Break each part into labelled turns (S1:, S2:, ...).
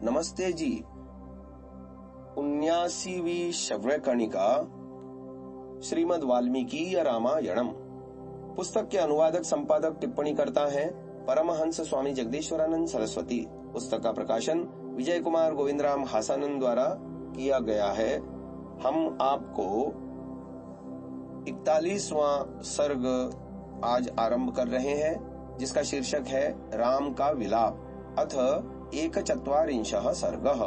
S1: नमस्ते जी। 79वीं श्रव्यकर्णिका श्रीमद् वाल्मीकि रामायणम पुस्तक के अनुवादक संपादक टिप्पणी करता है परमहंस स्वामी जगदीश्वरानंद सरस्वती। पुस्तक का प्रकाशन विजय कुमार गोविंदराम हासानंद द्वारा किया गया है। हम आपको 41वां सर्ग आज आरंभ कर रहे हैं, जिसका शीर्षक है राम का विलाप। अथ 41 सर्गः।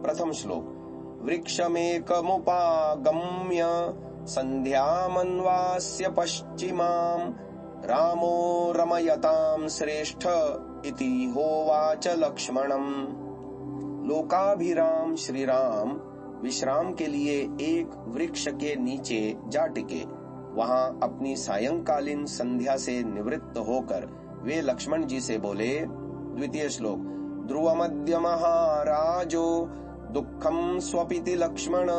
S1: प्रथम श्लोक। वृक्षमेकमुपागम्य संध्यामन्वास्य पश्चिमां रामो रमयतां श्रेष्ठ इति होवाच लक्ष्मणम्। लोकाभिराम श्री राम विश्राम के लिए एक वृक्ष के नीचे जा टिके। वहां अपनी सायंकालीन संध्या से निवृत्त होकर वे लक्ष्मण जी से बोले। द्वितीय श्लोक। ध्रुवमद्य महाराजो दुःखं स्वपिति लक्ष्मण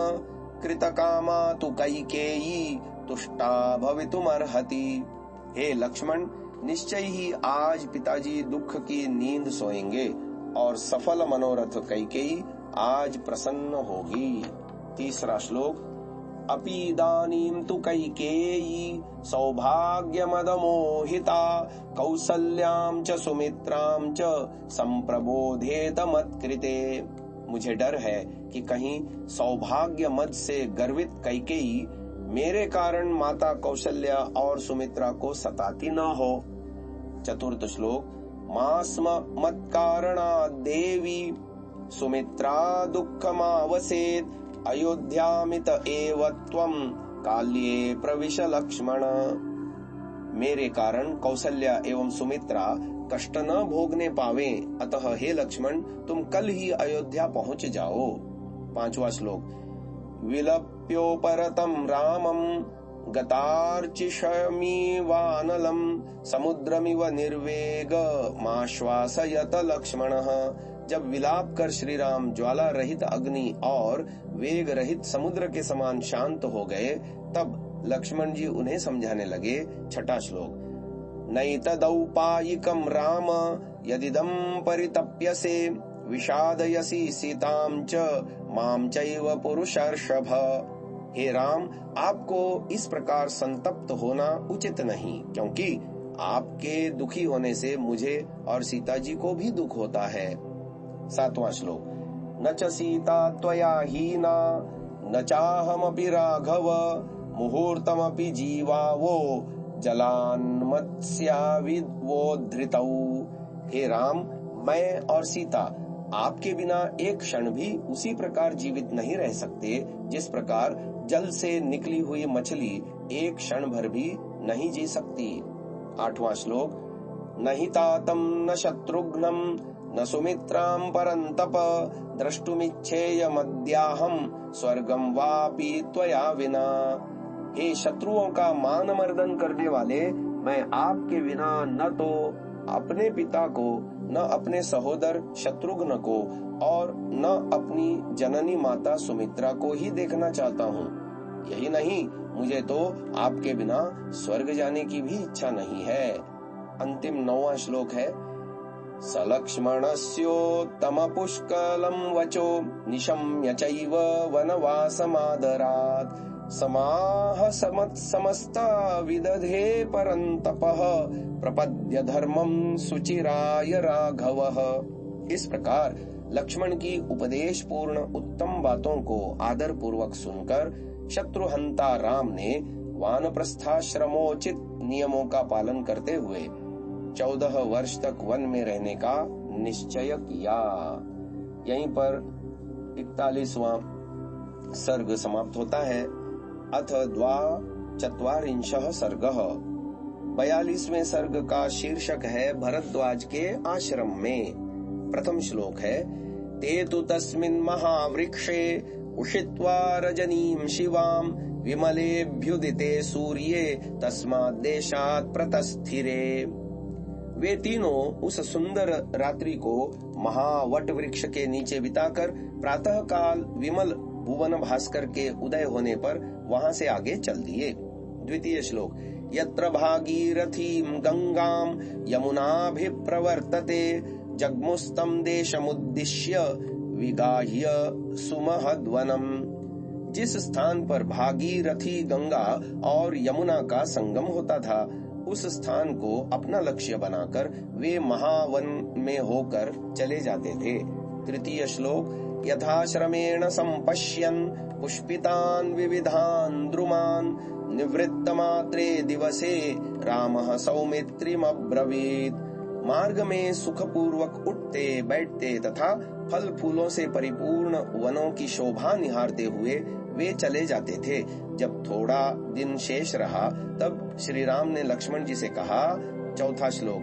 S1: कृतकामा तु कैकेयी तुष्टा भवितुमर्हति। हे लक्ष्मण, निश्चय ही आज पिताजी दुख की नींद सोएंगे और सफल मनोरथ कैकेयी आज प्रसन्न होगी। तीसरा श्लोक। अपीदानीं तु कैकेयी सौभाग्यमदमोहिता कौसल्यां च सुमित्रां च संप्रबोधेत मत्कृते। मुझे डर है कि कहीं सौभाग्य मद से गर्वित कैकेयी मेरे कारण माता कौशल्या और सुमित्रा को सताती न हो। चतुर्थ श्लोक। मास्म मत्कारणात् देवी सुमित्रा दुःखमावसेत् अयोध्यामित एव त्वं काल्ये प्रविश लक्ष्मण। मेरे कारण कौशल्या एवं सुमित्रा कष्ट न भोगने पावे, अतः हे लक्ष्मण तुम कल ही अयोध्या पहुंच जाओ। पांचवा श्लोक। विलप्योपरतं रामं गतार्चिषमीवानलं समुद्रमिव निर्वेगमाश्वासयत लक्ष्मणः। जब विलाप कर श्री राम ज्वाला रहित अग्नि और वेग रहित समुद्र के समान शांत हो गए, तब लक्ष्मण जी उन्हें समझाने लगे। छठा श्लोक। नैतदौपायिकं राम यदिदं परितप्यसे विषादयसि सीतां च मां चैव पुरुषर्षभ। हे राम, आपको इस प्रकार संतप्त होना उचित नहीं, क्योंकि आपके दुखी होने से मुझे और सीता जी को भी दुख होता है। सातवां श्लोक। न च सीता त्वया हीना न चाहमपि राघव मुहूर्तमपि जीवावो जलान्मत्स्याविद्वोद्धृतौ। हे राम, मैं और सीता आपके बिना एक क्षण भी उसी प्रकार जीवित नहीं रह सकते जिस प्रकार जल से निकली हुई मछली एक क्षण भर भी नहीं जी सकती। आठवां श्लोक। नहि तातं न शत्रुघ्नं न सुमित्रां परन्तप द्रष्टुमिच्छेयमद्याहं स्वर्गं वापि त्वया विना। हे शत्रुओं का मान मर्दन करने वाले, मैं आपके बिना न तो अपने पिता को, न अपने सहोदर शत्रुघ्न को और न अपनी जननी माता सुमित्रा को ही देखना चाहता हूँ। यही नहीं, मुझे तो आपके बिना स्वर्ग जाने की भी इच्छा नहीं है। अंतिम 9वां श्लोक है। सलक्ष्मणस्योत्तम पुष्कलं वचो निशम्य चैव वनवासमादरात् समाह समस्ता विदधे परन्तपः प्रपद्य धर्मं सुचिराय राघवः। इस प्रकार लक्ष्मण की उपदेश पूर्ण उत्तम बातों को आदर पूर्वक सुनकर शत्रुहंता राम ने वानप्रस्थाश्रमोचित नियमों का पालन करते हुए 14 वर्ष तक वन में रहने का निश्चय किया। यहीं पर 41वां सर्ग समाप्त होता है। अथ 42 सर्गः। 42वें सर्ग का शीर्षक है भरद्वाज के आश्रम में। प्रथम श्लोक है। ते तु तस्मिन् महावृक्षे उषित्वा रजनीं शिवां विमलेभ्युदिते सूर्ये तस्माद् देशात् प्रतस्थिरे। वे तीनों उस सुंदर रात्रि को महावट वृक्ष के नीचे बिताकर प्रातः काल विमल भुवन भास्कर के उदय होने पर वहां से आगे चल दिए। द्वितीय श्लोक। यत्र भागीरथीं गंगां यमुनाभिप्रवर्तते जग्मुस्तं देशमुद्दिश्य विगाह्य सुमहद्वनम्। जिस स्थान पर भागीरथी गंगा और यमुना का संगम होता था, उस स्थान को अपना लक्ष्य बनाकर वे महावन में होकर चले जाते थे। तृतीय श्लोक। यथाश्रमेण संपश्यन् पुष्पितान् विविधान् द्रुमान् निवृत्तमात्रे दिवसे रामः सौमित्रिमब्रवीत्। मार्ग में सुखपूर्वक उठते बैठते तथा फल फूलों से परिपूर्ण वनों की शोभा निहारते हुए वे चले जाते थे। जब थोड़ा दिन शेष रहा, तब श्री राम ने लक्ष्मण जी से कहा। चौथा श्लोक।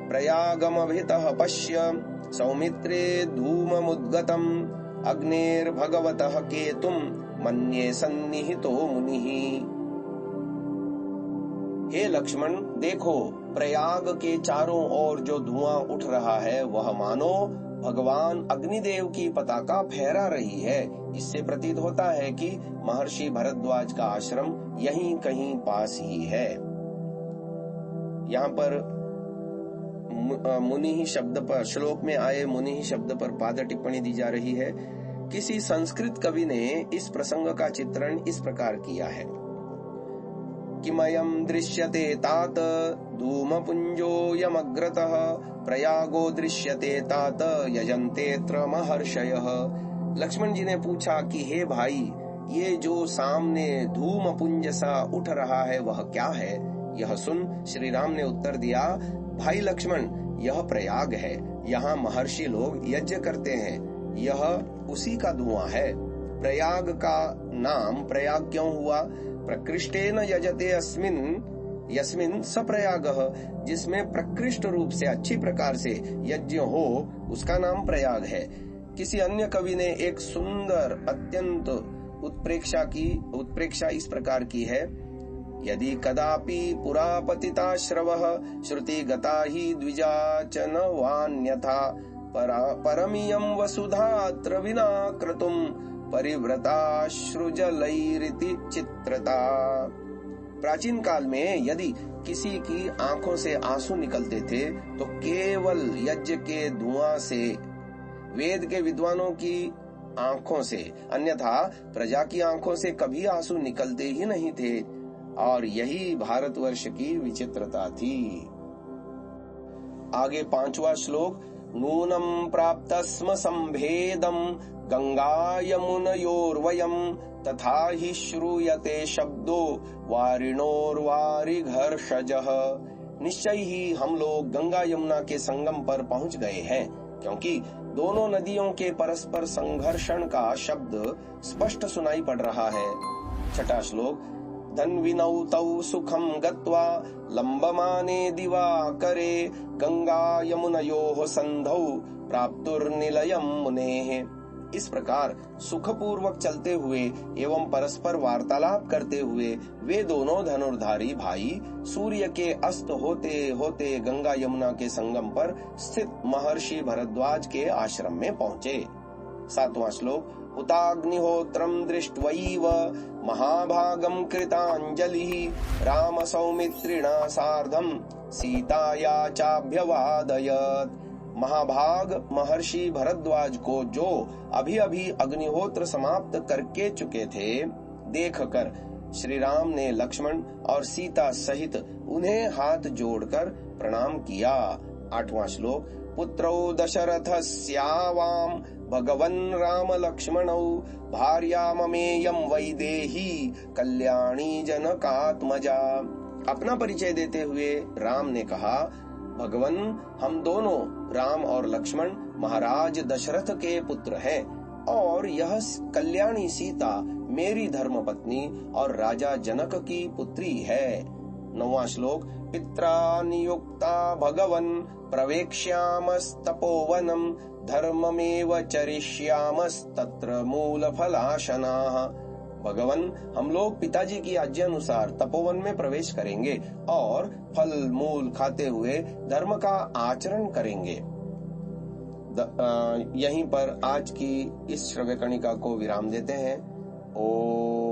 S1: प्रयागमभितः पश्य सौमित्रे धूममुद्गतम् अग्नेर्भगवतः केतुम् मन्ये सन्निहितो मुनिः। हे लक्ष्मण, देखो, प्रयाग के चारों ओर जो धुआं उठ रहा है वह मानो भगवान अग्निदेव की पताका फहरा रही है। इससे प्रतीत होता है कि महर्षि भरद्वाज का आश्रम यहीं कहीं पास ही है। यहाँ पर मुनि ही शब्द पर, श्लोक में आए मुनि ही शब्द पर पाद टिप्पणी दी जा रही है। किसी संस्कृत कवि ने इस प्रसंग का चित्रण इस प्रकार किया है। किमयं दृश्यते तात धूमपुञ्जोऽयमग्रतः प्रयागो दृश्यते तात यजन्तेऽत्र महर्षयः। लक्ष्मण जी ने पूछा कि हे भाई, ये जो सामने धूमपुंज सा उठ रहा है वह क्या है? यह सुन श्री राम ने उत्तर दिया, भाई लक्ष्मण, यह प्रयाग है। यहाँ महर्षि लोग यज्ञ करते हैं। यह उसी का धुआं है। प्रयाग का नाम प्रयाग क्यों हुआ? प्रकृष्टेन यजते यस्मिन् स प्रयागः। जिसमें प्रकृष्ट रूप से अच्छी प्रकार से यज्ञ हो, उसका नाम प्रयाग है। किसी अन्य कवि ने एक सुंदर अत्यंत उत्प्रेक्षा इस प्रकार की है। यदि कदापि पुरापतिताश्रवः श्रुतिगता हि द्विजाचनवान्यथा परमियं वसुधात्र विना क्रतुम् परिव्रताश्रुजलैरिति चित्रता। प्राचीन काल में यदि किसी की आंखों से आंसू निकलते थे तो केवल यज्ञ के धुआं से, वेद के विद्वानों की आंखों से, अन्यथा प्रजा की आंखों से कभी आंसू निकलते ही नहीं थे। और यही भारतवर्ष की विचित्रता थी। आगे 5वां श्लोक। नूनं प्राप्तस्म संभेदं गंगा यमुनयोर्वयं तथा हि श्रूयते शब्दो वारिणोर्वारिघर्षजः। निश्चय ही हम लोग गंगा यमुना के संगम पर पहुंच गए हैं, क्योंकि दोनों नदियों के परस्पर संघर्षण का शब्द स्पष्ट सुनाई पड़ रहा है। 6वां श्लोक। धन्विनौ तौ सुखं गत्वा लंबमाने दिवाकरे गंगा यमुनयोः संधौ प्राप्तुर्निलयं मुनेः। इस प्रकार सुखपूर्वक चलते हुए एवं परस्पर वार्तालाप करते हुए वे दोनों धनुर्धारी भाई सूर्य के अस्त होते होते गंगा यमुना के संगम पर स्थित महर्षि भरद्वाज के आश्रम में पहुँचे। 7वां श्लोक। उताग्निहोत्रं दृष्ट्वैव महाभागं कृताञ्जलिः राम सौमित्रिणा सार्धं सीताया चाभ्यवादयत्। महाभाग महर्षि भरद्वाज को जो अभी अभी अग्निहोत्र समाप्त करके चुके थे, देखकर श्री राम ने लक्ष्मण और सीता सहित उन्हें हाथ जोड़कर प्रणाम किया। 8वां श्लोक। पुत्रौ दशरथस्यावां भगवन् राम लक्ष्मणौ भार्याममेयं वैदेही कल्याणी जनकात्मजा। अपना परिचय देते हुए राम ने कहा, भगवन, हम दोनों राम और लक्ष्मण महाराज दशरथ के पुत्र हैं और यह कल्याणी सीता मेरी धर्मपत्नी और राजा जनक की पुत्री है। 9वां श्लोक। पित्रा नियुक्ता भगवन् प्रवेक्ष्यामस्तपोवनं धर्ममेव चरिष्यामस्तत्र मूलफलाशनाः। भगवन, हम लोग पिताजी की आज्ञा अनुसार तपोवन में प्रवेश करेंगे और फल मूल खाते हुए धर्म का आचरण करेंगे। यहीं पर आज की इस श्रव्य कणिका को विराम देते हैं। ओम